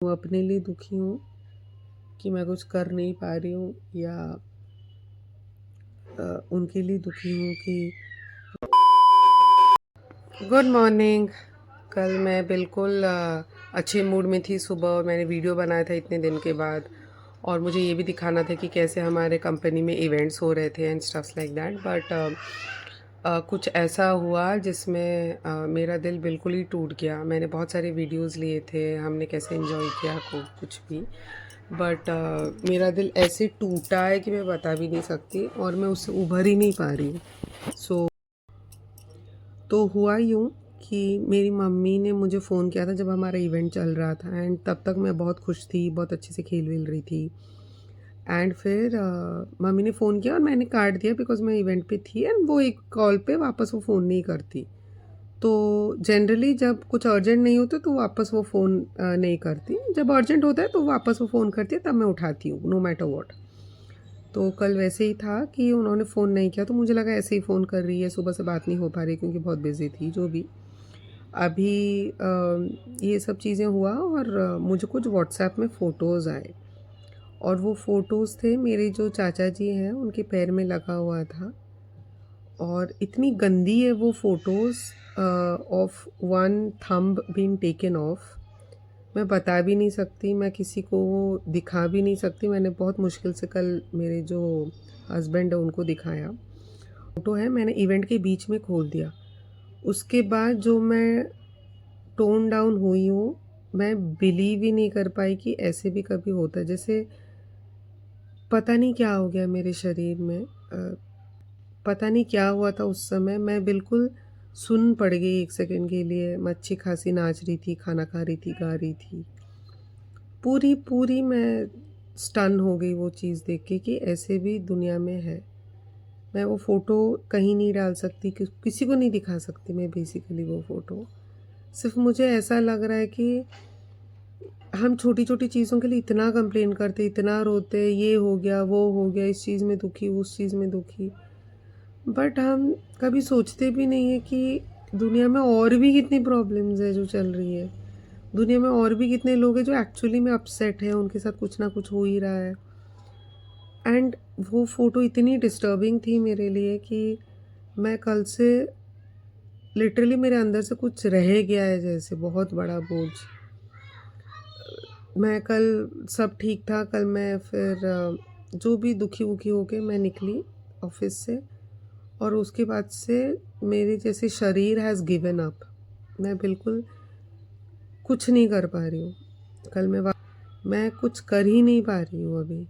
हूँ, अपने लिए दुखी हूँ कि मैं कुछ कर नहीं पा रही हूँ, या उनके लिए दुखी हूँ कि गुड मॉर्निंग। कल मैं बिल्कुल अच्छे मूड में थी सुबह, और मैंने वीडियो बनाया था इतने दिन के बाद, और मुझे ये भी दिखाना था कि कैसे हमारे कंपनी में इवेंट्स हो रहे थे and stuffs like that. But कुछ ऐसा हुआ जिसमें मेरा दिल बिल्कुल ही टूट गया। मैंने बहुत सारे वीडियोस लिए थे, हमने कैसे एंजॉय किया कुछ भी, बट मेरा दिल ऐसे टूटा है कि मैं बता भी नहीं सकती, और मैं उससे उभर ही नहीं पा रही हूँ। तो हुआ यूँ कि मेरी मम्मी ने मुझे फ़ोन किया था जब हमारा इवेंट चल रहा था, एंड तब तक मैं बहुत खुश थी, बहुत अच्छे से खेल-वेल रही थी। एंड फिर मम्मी ने फ़ोन किया और मैंने काट दिया बिकॉज़ मैं इवेंट पे थी, एंड वो एक कॉल पे वापस वो फ़ोन नहीं करती। तो जनरली जब कुछ अर्जेंट नहीं होता तो वापस वो फ़ोन नहीं करती। जब अर्जेंट होता है तो वापस वो फ़ोन करती है, तब मैं उठाती हूँ, नो मैटर व्हाट। तो कल वैसे ही था कि उन्होंने फ़ोन नहीं किया, तो मुझे लगा ऐसे ही फ़ोन कर रही है, सुबह से बात नहीं हो पा रही क्योंकि बहुत बिज़ी थी, जो भी। अभी ये सब चीज़ें हुआ, और मुझे कुछ व्हाट्सएप में फ़ोटोज़ आए, और वो फ़ोटोज़ थे मेरे जो चाचा जी हैं, उनके पैर में लगा हुआ था। और इतनी गंदी है वो photos, of one thumb being taken of. मैं बता भी नहीं सकती, मैं किसी को वो दिखा भी नहीं सकती। मैंने बहुत मुश्किल से कल मेरे जो हस्बैंड है उनको दिखाया। फ़ोटो है, मैंने इवेंट के बीच में खोल दिया। उसके बाद जो मैं टोन डाउन हुई हूँ, मैं बिलीव ही नहीं कर पाई कि ऐसे भी कभी होता है। जैसे पता नहीं क्या हो गया मेरे शरीर में, पता नहीं क्या हुआ था उस समय। मैं बिल्कुल सुन्न पड़ गई 1 सेकंड के लिए। मैं अच्छी-खासी नाच रही थी, खाना खा रही थी, गा रही थी। पूरी मैं स्टन हो गई वो चीज़ देख के कि ऐसे भी दुनिया में है। मैं वो फ़ोटो कहीं नहीं डाल सकती, किसी को नहीं दिखा सकती मैं बेसिकली वो फ़ोटो। सिर्फ़ मुझे ऐसा लग रहा है कि हम छोटी-छोटी चीज़ों के लिए इतना कंप्लेन करते, इतना रोते, ये हो गया, वो हो गया, इस चीज़ में दुखी, उस चीज़ में दुखी। बट हम कभी सोचते भी नहीं है कि दुनिया में और भी कितनी प्रॉब्लम्स है जो चल रही है। दुनिया में और भी कितने लोग हैं जो एक्चुअली में अपसेट हैं, उनके साथ कुछ ना कुछ हो ही रहा है। एंड वो फ़ोटो इतनी डिस्टर्बिंग थी मेरे लिए कि मैं कल से लिटरली मेरे अंदर से कुछ रह गया है, जैसे बहुत बड़ा बोझ। मैं कल सब ठीक था, कल मैं फिर जो भी दुखी-वुखी होके मैं निकली ऑफ़िस से, और उसके बाद से मेरे जैसे शरीर हैज़ गिवन अप। मैं बिल्कुल कुछ नहीं कर पा रही हूँ। मैं कुछ कर ही नहीं पा रही हूँ अभी।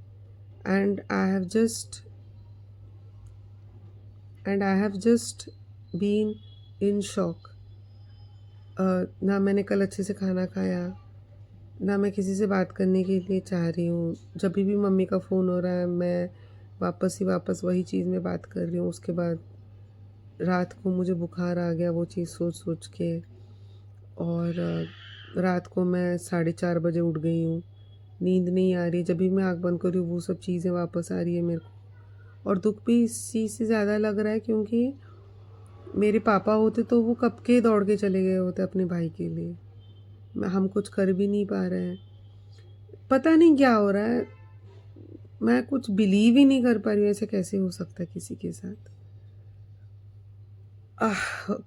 And I have just been in shock. ना मैंने कल अच्छे से खाना खाया, ना मैं किसी से बात करने के लिए चाह रही हूँ। जब भी मम्मी का फ़ोन हो रहा है, मैं वापस वही चीज़ में बात कर रही हूँ। उसके बाद रात को मुझे बुखार आ गया वो चीज़ सोच-सोच के, और रात को मैं 4:30 बजे उठ गई हूँ। नींद नहीं आ रही, जब भी मैं आँख बंद कर रही हूँ वो सब चीज़ें वापस आ रही है मेरे को। और दुःख भी इस चीज़ से ज़्यादा लग रहा है क्योंकि मेरे पापा होते तो वो कब के दौड़ के चले गए होते अपने भाई के लिए। हम कुछ कर भी नहीं पा रहे हैं। पता नहीं क्या हो रहा है, मैं कुछ बिलीव ही नहीं कर पा रही हूँ, ऐसे कैसे हो सकता है किसी के साथ।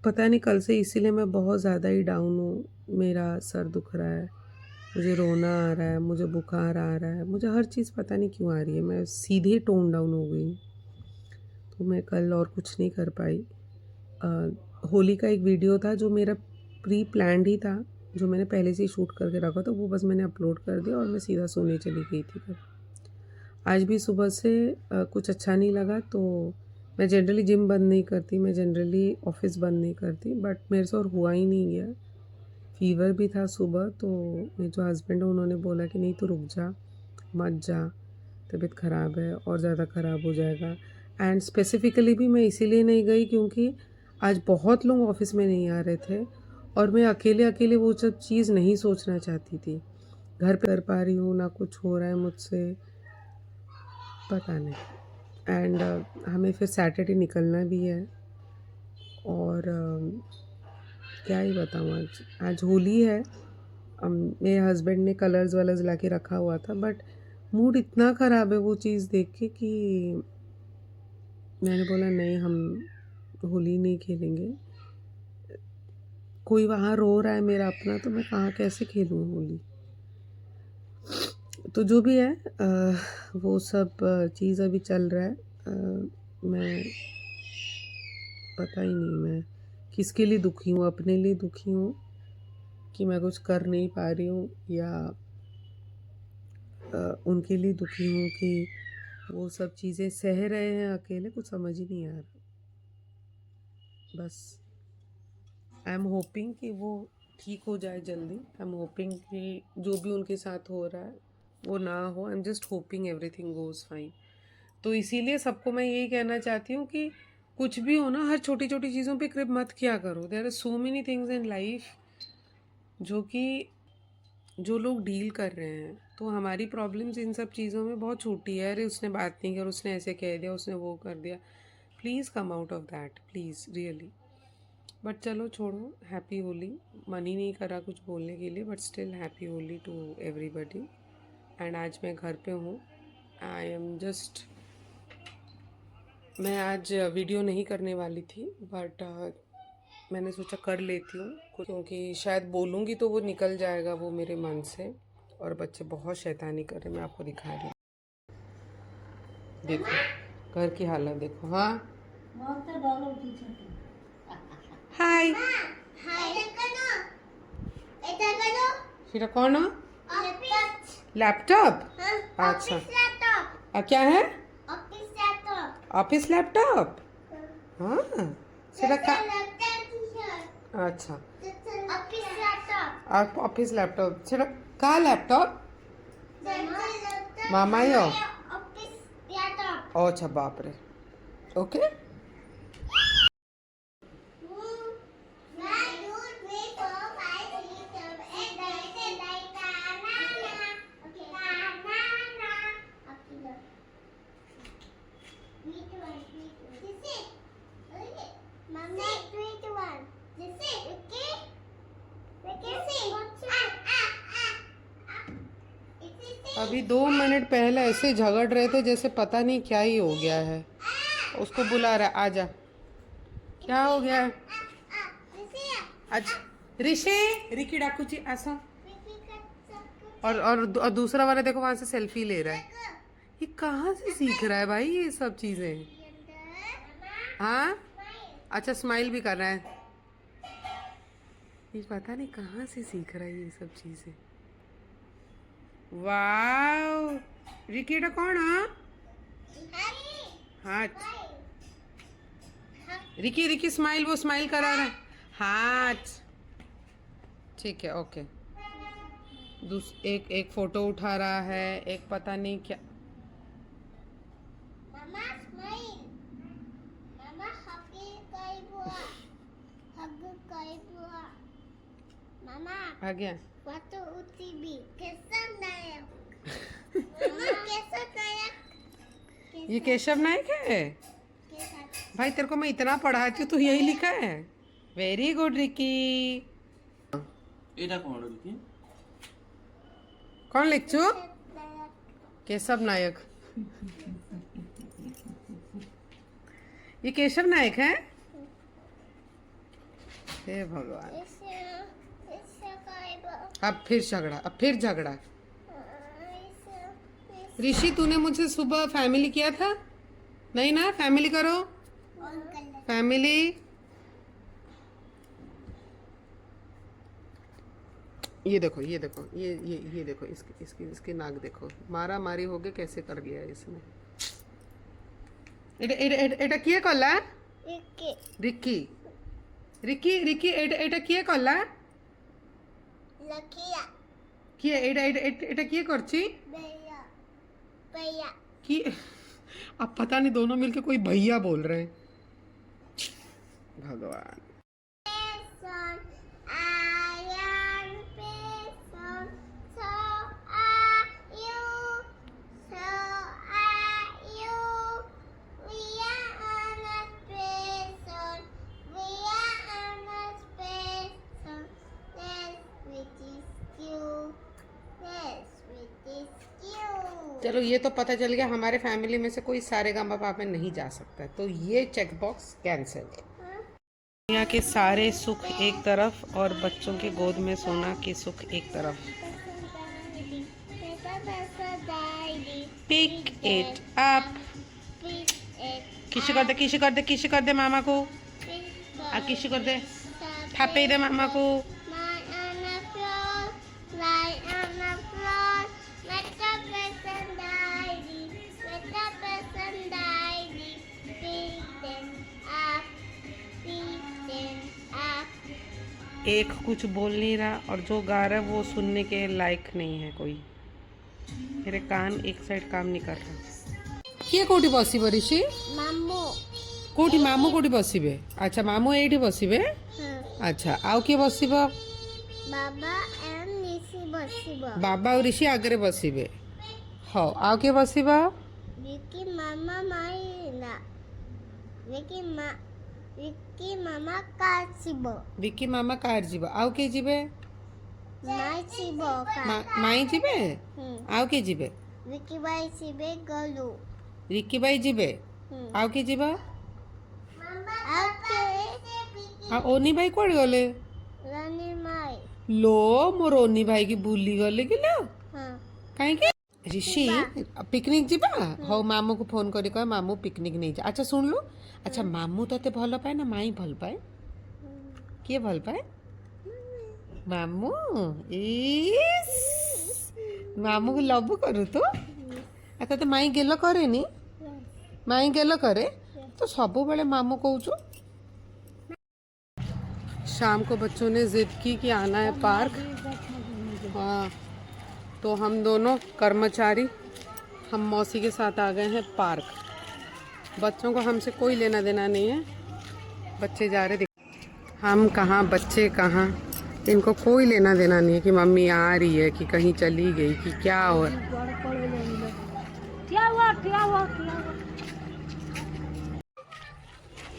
पता नहीं, कल से इसीलिए मैं बहुत ज़्यादा ही डाउन हूँ। मेरा सर दुख रहा है, मुझे रोना आ रहा है, मुझे बुखार आ रहा है, मुझे हर चीज़ पता नहीं क्यों आ रही है। मैं सीधे टोन डाउन हो गई हूँ। तो मैं कल और कुछ नहीं कर पाई। होली का एक वीडियो था जो मेरा प्री प्लान्ड ही था, जो मैंने पहले से ही शूट करके रखा था, वो बस मैंने अपलोड कर दिया और मैं सीधा सोने चली गई थी कल। आज भी सुबह से कुछ अच्छा नहीं लगा, तो मैं जनरली जिम बंद नहीं करती, मैं जनरली ऑफ़िस बंद नहीं करती, बट मेरे से और हुआ ही नहीं गया। फ़ीवर भी था सुबह, तो मेरे जो हस्बैंड है उन्होंने बोला कि नहीं, तू रुक जा, मत जा, तबीयत ख़राब है और ज़्यादा ख़राब हो जाएगा। एंड स्पेसिफ़िकली भी मैं इसीलिए नहीं गई क्योंकि आज बहुत लोग ऑफ़िस में नहीं आ रहे थे, और मैं अकेले-अकेले वो सब चीज़ नहीं सोचना चाहती थी। घर पे कर पा रही हूँ, ना कुछ हो रहा है मुझसे, पता नहीं। एंड हमें फिर सैटरडे निकलना भी है, और क्या ही बताऊँ, आज आज होली है, मेरे हस्बैंड ने कलर्स वलर्स ला के रखा हुआ था, बट मूड इतना ख़राब है वो चीज़ देख के कि मैंने बोला नहीं, हम होली नहीं खेलेंगे। कोई वहाँ रो रहा है मेरा अपना, तो मैं कहाँ कैसे खेलूँ होली। तो जो भी है वो सब चीज़ अभी चल रहा है। मैं पता ही नहीं मैं किसके लिए दुखी हूँ, अपने लिए दुखी हूँ कि मैं कुछ कर नहीं पा रही हूँ, या उनके लिए दुखी हूँ कि वो सब चीज़ें सह रहे हैं अकेले। कुछ समझ ही नहीं आ रहा। बस आई एम होपिंग कि वो ठीक हो जाए जल्दी। आई एम होपिंग कि जो भी उनके साथ हो रहा है वो ना हो। I am just hoping everything goes fine. तो इसीलिए सबको मैं यही कहना चाहती हूँ कि कुछ भी हो ना, हर छोटी छोटी चीज़ों पे क्रिप मत किया करो। There are so many things in life जो कि जो लोग डील कर रहे हैं, तो हमारी प्रॉब्लम्स इन सब चीज़ों में बहुत छोटी है। अरे उसने बात नहीं की और उसने ऐसे कह दिया, उसने वो कर दिया। Please come out of that, please really. But चलो छोड़ो, हैप्पी होली। मन ही नहीं करा कुछ बोलने के लिए, but still happy Holi to everybody. And आज मैं घर पे हूँ। आई एम जस्ट, मैं आज वीडियो नहीं करने वाली थी, बट मैंने सोचा कर लेती हूँ, क्योंकि शायद बोलूँगी तो वो निकल जाएगा वो मेरे मन से। और बच्चे बहुत शैतानी कर रहे हैं, मैं आपको दिखा रही हूँ। देखो घर की हालत देखो। हाँ हाय फिर कौन हो? लैपटॉप। अच्छा क्या है? Office laptop. हाँ सेटा का अच्छा ऑफिस लैपटॉप सेटा का लैपटॉप मामा यो। अच्छा बाप रे। ओके अभी 2 मिनट पहले ऐसे झगड़ रहे थे जैसे पता नहीं क्या ही हो गया है। उसको बुला रहा है, आजा। क्या हो गया है? अच्छा ऋषि रिकी डाकू जी ऐसा। और दूसरा वाला देखो वहां से सेल्फी ले रहा है। ये कहाँ से सीख रहा है भाई ये सब चीजें? हाँ अच्छा स्माइल भी कर रहा है। ये पता नहीं कहाँ से सीख रहा है ये सब चीजें। वाह रिकी एटा कौन? हाँ रिकी रिकी स्माइल, वो स्माइल करा रहा है। हाँ ठीक है ओके। एक एक फोटो उठा रहा है, एक पता नहीं क्या। मामा स्माइल, मामा मामा आ गया फोटो उठी भी कैसा नायक। मामा कैसा नायक? ये केशव नायक है भाई। तेरे को मैं इतना पढ़ाती हूँ तो यही लिखा है। Very good Ricky. कौन लिखचू? केशव नायक। ये केशव नायक है। हे भगवान, अब फिर झगड़ा, अब फिर झगड़ा। ऋषि तूने मुझसे सुबह फैमिली किया था नहीं ना? फैमिली करो, फैमिली। ये देखो ये देखो ये देखो इसकी इसकी इसकी नाक देखो, मारा मारी हो गए कैसे कर गया इसने। एटा एटा एटा एटा किए कला रिकी रिकी रिकी एटा एटा किए कला लकिया किए एटा एटा एटा किए करची भैया भैया की। अब पता नहीं दोनों मिलके कोई भैया बोल रहे हैं। भगवान चलो ये तो पता चल गया हमारे फैमिली में से कोई सारेगामापा में नहीं जा सकता, तो ये चेक बॉक्स कैंसिल। दुनिया के सारे सुख एक तरफ और बच्चों के गोद में सोना के सुख एक तरफ। Pick it up. किसी कर दे, किसी कर दे, किसी कर दे मामा को, किसी कर दे, थापे दे मामा को। एक कुछ बोल नहीं रहा और जो गा रहा है वो सुनने के लायक नहीं है कोई। मेरे कान एक साइड काम नहीं कर रहा। किए कोठी बसिबे ऋषि? मामू कोठी, मामू कोठी बसिबे? अच्छा मामू एठी बसिबे। अच्छा आउ किए बसिबो? बाबा एंड ऋषि बसिबो। बाबा और ऋषि आगे बसिबे। हो आउ किए बसिबो? विकी मामा माइना। विकी मामा कार जीवो। विकी मामा कार जीवो। आउ के जीवे? माई जीवो। माई जीवे? आउ के जीवे? विकी भाई जीवे गलू। विकी भाई जीवे? आउ के जीवा? ओनी भाई कोड गले? रानी माई। लो मोर ओनी भाई की बुली गले कि लो? हां काहे के? ऋषि पिकनिक जीवा? हो मामू को फोन करी कह मामू पिकनिक नहीं जा। अच्छा सुन लो, अच्छा मामू तते भल पाए ना माई भल पाए? किए भल पाए? मामू। इस मामू को लव करू तो? अच्छा तो माई गेलो करे नी? माई गेलो करे तो सबु बेले मामू कहूचु। शाम को बच्चों ने जिद की कि आना है पार्क। हाँ तो हम दोनों कर्मचारी हम मौसी के साथ आ गए हैं पार्क। बच्चों को हमसे कोई लेना देना नहीं है, बच्चे जा रहे हम कहाँ बच्चे कहाँ, इनको कोई लेना देना नहीं है कि मम्मी आ रही है कि कहीं चली गई कि क्या हो।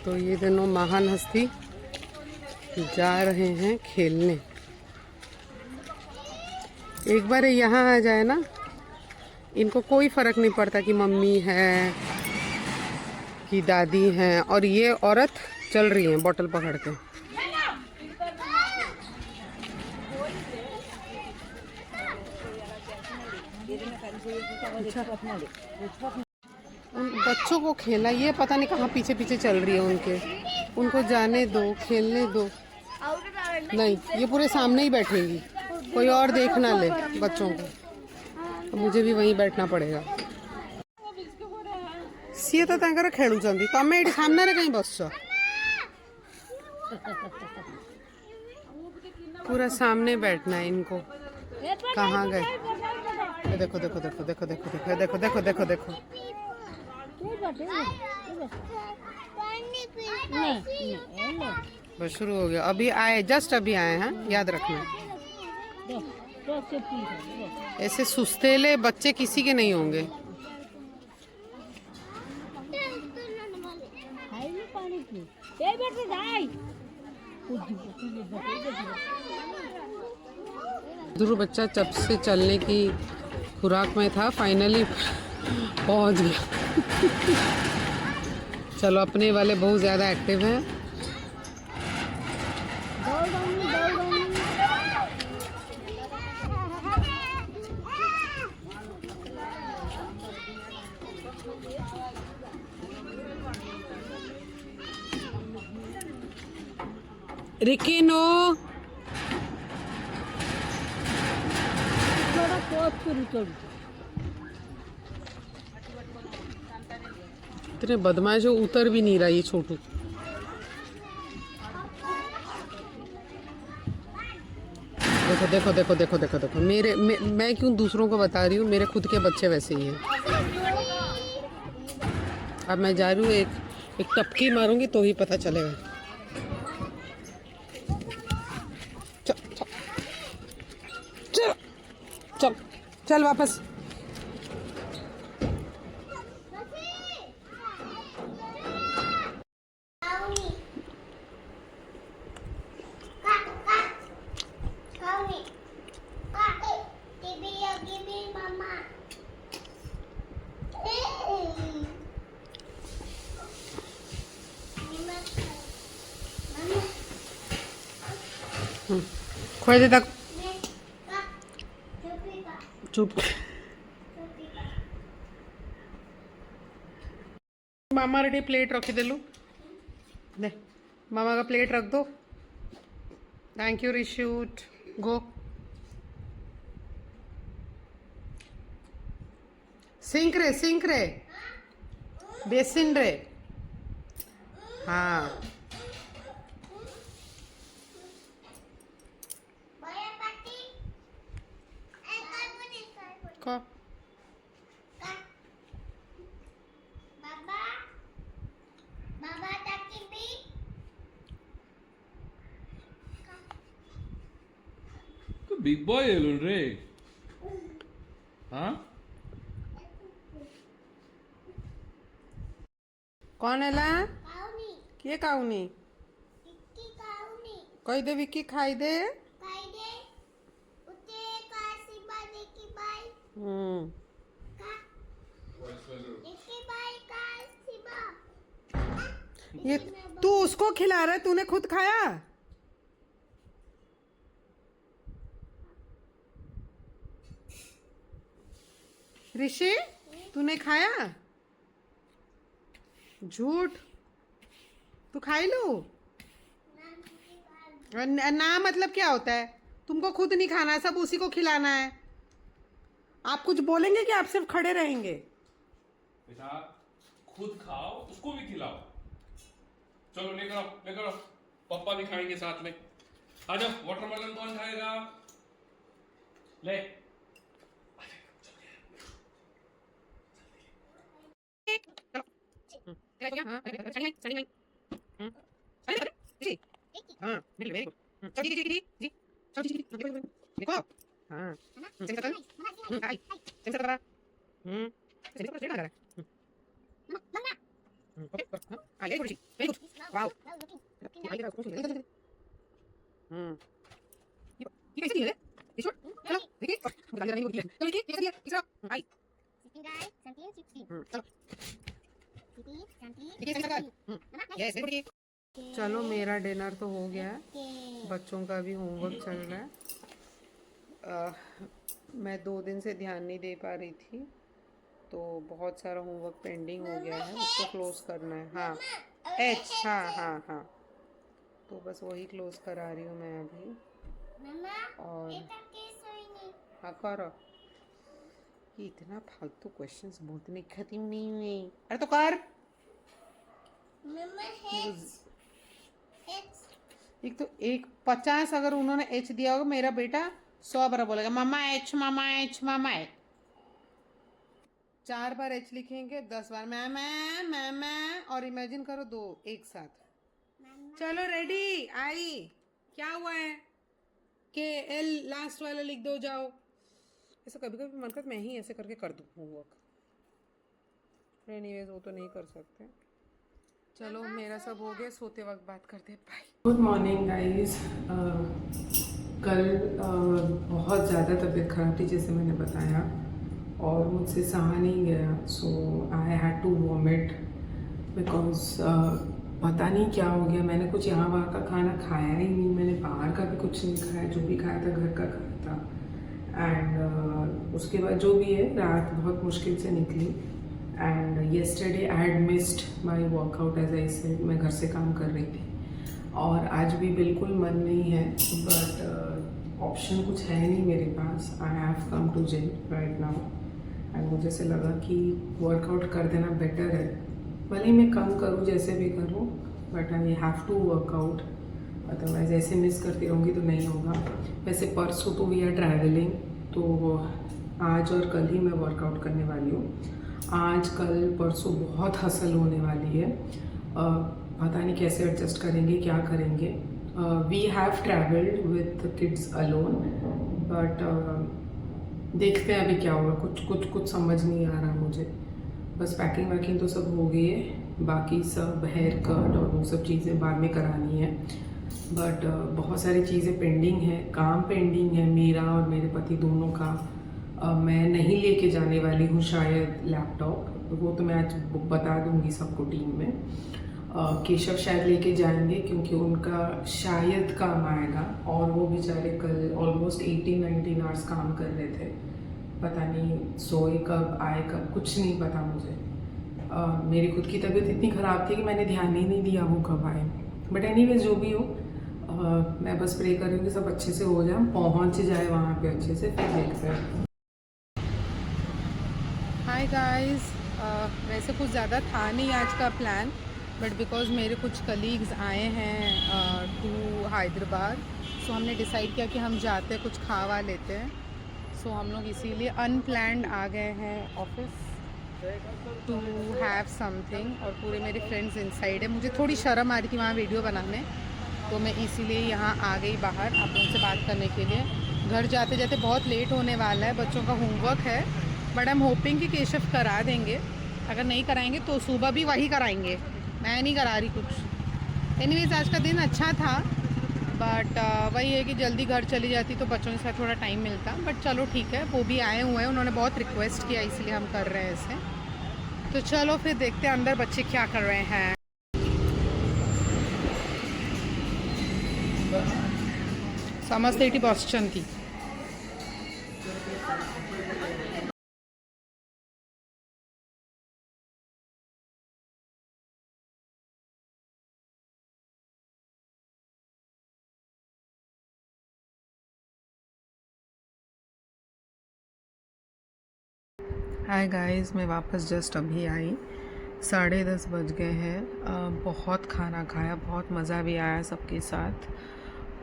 तो ये दोनों महान हस्ती जा रहे हैं खेलने। एक बार यहाँ आ जाए ना, इनको कोई फर्क नहीं पड़ता कि मम्मी है कि दादी है। और ये औरत चल रही है बोतल पकड़ के। उन बच्चों को खेला, ये पता नहीं कहाँ पीछे पीछे चल रही है उनके। उनको जाने दो, खेलने दो। नहीं ये पूरे सामने ही बैठेगी, कोई और देख ना ले बच्चों को। तो मुझे भी वहीं बैठना पड़ेगा। सी तो खेलुंट तमें ये सामने कहीं बस पूरा सामने बैठना है इनको। कहाँ गए? देखो देखो देखो देखो देखो देखो देखो देखो देखो देखो बस शुरू हो गया। अभी आए, जस्ट अभी आए हैं, याद रखना। ऐसे सुस्तेले बच्चे किसी के नहीं होंगे। ध्रुव बच्चा जब से चलने की खुराक में था, फाइनली पहुंच गया। चलो अपने वाले बहुत ज़्यादा एक्टिव हैं। रिकी नो इतने बदमाश हो, उतर भी नहीं रहा ये छोटू। देखो देखो देखो देखो देखो देखो मैं क्यों दूसरों को बता रही हूँ, मेरे खुद के बच्चे वैसे ही हैं। अब मैं जा रही हूँ, एक टपकी मारूंगी तो ही पता चलेगा। चल चल चल वापस। थोड़ी देर तक चुप। मामा रेडी प्लेट रखी दे लू दे मामा का प्लेट रख दो। थैंक यू रिशूट गो। सिंक रे बेसिन रे। हाँ को बिग बॉय एलुन रे हाँ कौन है ला किए काउनी कही दे विक्की खाई दे। ये तू उसको खिला रहा है तूने खुद खाया। ऋषि तूने खाया झूठ तू खाई लो ना मतलब क्या होता है तुमको खुद नहीं खाना है सब उसी को खिलाना है। आप कुछ बोलेंगे कि आप सिर्फ खड़े रहेंगे। बेटा खुद खाओ उसको भी खिलाओ। चलो लेकर आओ पापा भी खाएंगे साथ में। आ जाओ वाटरमेलन कौन खाएगा ले। चलो मेरा डिनर तो हो गया है बच्चों का भी होमवर्क चल रहा है। मैं 2 दिन से ध्यान नहीं दे पा रही थी तो बहुत सारा होमवर्क पेंडिंग हो गया है उसको क्लोज करना है। हाँ एच हाँ तो बस वही क्लोज करा रही हूँ मैं अभी। और हाँ करो कि इतना फालतू क्वेश्चंस बहुत नहीं खत्म नहीं हुए। अरे तो कर एक तो 50 अगर उन्होंने एच दिया होगा मेरा बेटा 100 बार बोलेगा मामा एच मामा एच मामा एच। 4 बार एच लिखेंगे 10 बार मैं और इमेजिन करो 2 एक साथ। चलो रेडी आई क्या हुआ है के एल लास्ट वाला लिख दो जाओ। ऐसा कभी कभी मन करता मैं ही ऐसे करके कर दूँ होमवर्क। एनीवेज वो तो नहीं कर सकते। चलो मेरा सब हो गया सोते वक्त बात करते हैं बाय। Good morning guys. कल बहुत ज़्यादा तबीयत ख़राब थी जैसे मैंने बताया और मुझसे सहा नहीं गया so I had to vomit because पता नहीं क्या हो गया। मैंने कुछ यहाँ वहाँ का खाना खाया ही नहीं। मैंने बाहर का भी कुछ नहीं खाया जो भी खाया था घर का खाया था। एंड उसके बाद जो भी है रात बहुत मुश्किल से निकली। And yesterday I had missed my workout as I said. मैं घर से काम कर रही थी और आज भी बिल्कुल मन नहीं है बट ऑप्शन कुछ है नहीं मेरे पास। I have come to gym right now and मुझे से लगा कि वर्कआउट कर देना बेटर है। भले ही मैं कम करूँ जैसे भी करूँ but I have to workout otherwise ऐसे मिस करती रहूँगी तो नहीं होगा। वैसे परसों तो वी आर ट्रैवलिंग तो आज और कल ही मैं वर्कआउट करने वाली हूँ। आज कल परसों बहुत हसल होने वाली है। पता नहीं कैसे एडजस्ट करेंगे क्या करेंगे। We have travelled with kids alone but देखते हैं अभी क्या होगा। कुछ समझ नहीं आ रहा मुझे। बस पैकिंग वैकिंग तो सब हो गई है बाकी सब हेयर कट और वो सब चीज़ें बाद में करानी है बट बहुत सारी चीज़ें पेंडिंग है। काम पेंडिंग है मेरा और मेरे पति दोनों का। मैं नहीं लेके जाने वाली हूँ शायद लैपटॉप वो तो मैं आज बता दूँगी सबको टीम में। केशव शायद लेके जाएंगे क्योंकि उनका शायद काम आएगा, और वो बेचारे कल ऑलमोस्ट 18-19 आवर्स काम कर रहे थे। पता नहीं सोए कब आए कब, कुछ नहीं पता मुझे। मेरी खुद की तबीयत इतनी ख़राब थी कि मैंने ध्यान ही नहीं दिया वो कब आए। बट एनीवेज जो भी हो, मैं बस प्रे कर रही हूँ कि सब अच्छे से हो जाए, पहुँच जाए वहाँ पे अच्छे से, फिर देखते हैं। हाय गाइस, वैसे कुछ ज़्यादा था नहीं आज का प्लान, बट बिकॉज़ मेरे कुछ कलीग्स आए हैं टू हैदराबाद, सो हमने डिसाइड किया कि हम जाते हैं, कुछ खावा लेते हैं। सो हम लोग इसीलिए अनप्लैंड आ गए हैं ऑफिस टू हैव समथिंग, और पूरे मेरे फ्रेंड्स इनसाइड है। मुझे थोड़ी शर्म आ रही थी वहाँ वीडियो बनाने, तो मैं इसीलिए यहाँ आ गई बाहर आप लोगों से बात करने के लिए। घर जाते जाते बहुत लेट होने वाला है, बच्चों का होमवर्क है, बट आई एम होपिंग कि केशव करा देंगे। अगर नहीं कराएंगे तो सुबह भी वही कराएंगे, मैं नहीं करा रही कुछ। एनीवेज आज का दिन अच्छा था, बट वही है कि जल्दी घर चली जाती तो बच्चों के साथ थोड़ा टाइम मिलता। बट चलो ठीक है, वो भी आए हुए हैं, उन्होंने बहुत रिक्वेस्ट किया इसलिए हम कर रहे हैं इसे। तो चलो फिर देखते हैं अंदर बच्चे क्या कर रहे हैं। समझते एटी बॉस्टन थी। हाय गाइस, मैं वापस जस्ट अभी आई। 10:30 बज गए हैं। बहुत खाना खाया, बहुत मज़ा भी आया सबके साथ।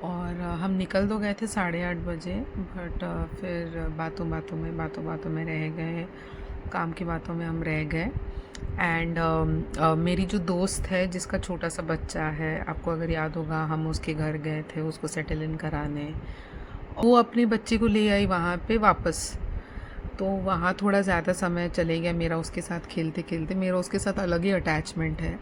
और हम निकल तो गए थे 8:30 बजे, बट फिर बातों बातों में रह गए, काम की बातों में हम रह गए। एंड मेरी जो दोस्त है जिसका छोटा सा बच्चा है, आपको अगर याद होगा, हम उसके घर गए थे उसको सेटल इन कराने। वो अपने बच्चे को ले आई वहाँ पे वापस, तो वहाँ थोड़ा ज़्यादा समय चले गया मेरा उसके साथ खेलते खेलते। मेरा उसके साथ अलग ही अटैचमेंट है,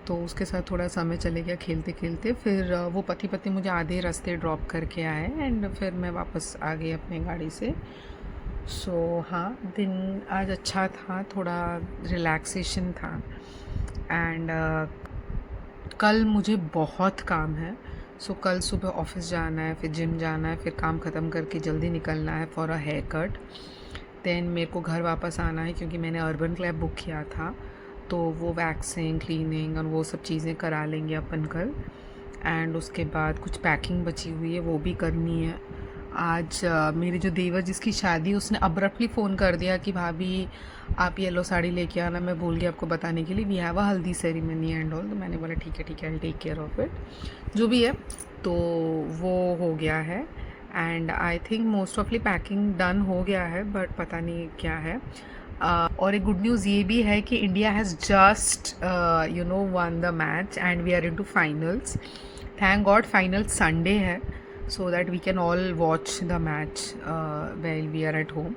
तो उसके साथ थोड़ा समय चले गया खेलते खेलते। फिर वो पति पत्नी मुझे आधे रास्ते ड्रॉप करके आए, एंड फिर मैं वापस आ गई अपनी गाड़ी से। सो हाँ, दिन आज अच्छा था, थोड़ा रिलैक्सेशन था। एंड कल मुझे बहुत काम है। सो कल सुबह ऑफिस जाना है, फिर जिम जाना है, फिर काम ख़त्म करके जल्दी निकलना है for a haircut. Then मेरे को घर वापस आना है क्योंकि मैंने अर्बन क्लैब बुक किया था, तो वो वैक्सिंग, क्लीनिंग और वो सब चीज़ें करा लेंगे अपन कल। एंड उसके बाद कुछ पैकिंग बची हुई है, वो भी करनी है। आज मेरे जो देवर जिसकी शादी, उसने अब्रप्टली फ़ोन कर दिया कि भाभी आप येलो साड़ी लेके आना, मैं भूल गई आपको बताने के लिए, वी हैव अ हल्दी सेरेमनी एंड ऑल। तो मैंने बोला ठीक है, I take care of it, जो भी है। तो वो हो गया है, and I think most awfully packing done हो गया है, बट पता नहीं क्या है। और एक गुड न्यूज़ ये भी है कि India has just won the match and we are into finals. Thank God final Sunday है, so that we can all watch the match while we are at home.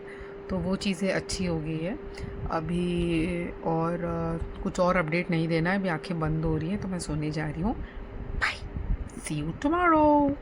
तो वो चीज़ें अच्छी हो गई है अभी। और कुछ और अपडेट नहीं देना है, अभी आंखें बंद हो रही हैं, तो मैं सोने जा रही हूँ। Bye, see you tomorrow.